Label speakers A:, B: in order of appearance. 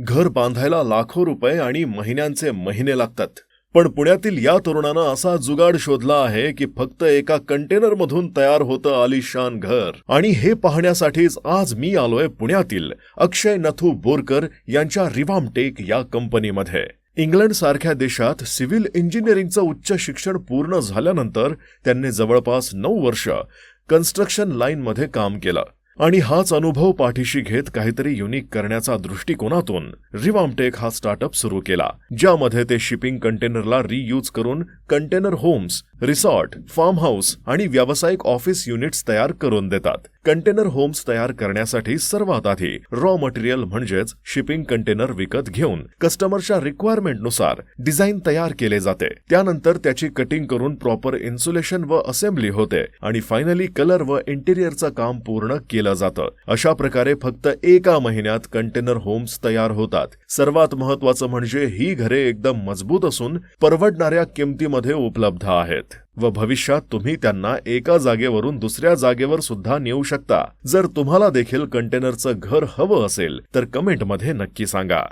A: घर बांधायला लाखो रुपये आणि महिन्यांचे महिने लागतात. पण पुण्यातील या तरुणानं असा जुगाड शोधला आहे की फक्त एका कंटेनरमधून तयार होतं आलिशान घर. आणि हे पाहण्यासाठीच आज मी आलोय पुण्यातील अक्षय नथू बोरकर यांच्या रिवामटेक या कंपनीमध्ये. इंग्लंड सारख्या देशात सिव्हिल इंजिनिअरिंगचं उच्च शिक्षण पूर्ण झाल्यानंतर त्यांनी जवळपास 9 वर्ष कन्स्ट्रक्शन लाईनमध्ये काम केलं. आणि हाच अनुभव पाठीशी घेत काहीतरी युनिक करण्याचा दृष्टिकोनातून रिवामटेक हा स्टार्टअप सुरू केला, ज्यामध्ये ते शिपिंग कंटेनरला रियूज करून container homes, resort, farmhouse आणि व्यावसायिक ऑफिस युनिट्स तयार करून देतात. कंटेनर होम्स तयार करण्यासाठी सर्वात आधी रॉ मटेरियल म्हणजेच शिपिंग कंटेनर विकत घेऊन कस्टमरच्या रिक्वायरमेंटनुसार डिझाईन तयार केले जाते. त्यानंतर त्याची कटिंग करून प्रॉपर इन्सुलेशन व असेंब्ली होते आणि फायनली कलर व इंटिरियरचं काम पूर्ण केलं जातं. अशा प्रकारे फक्त एका महिन्यात कंटेनर होम्स तयार होतात. सर्वात महत्त्वाचं म्हणजे ही घरे एकदम मजबूत असून परवडणाऱ्या किमतीमध्ये उपलब्ध आहेत व भविष्यात तुम्ही त्यांना एका जागेवरून दुसऱ्या जागेवर सुद्धा नेऊ शकता. जर तुम्हाला देखील कंटेनरचं घर हवं असेल तर कमेंटमध्ये नक्की सांगा.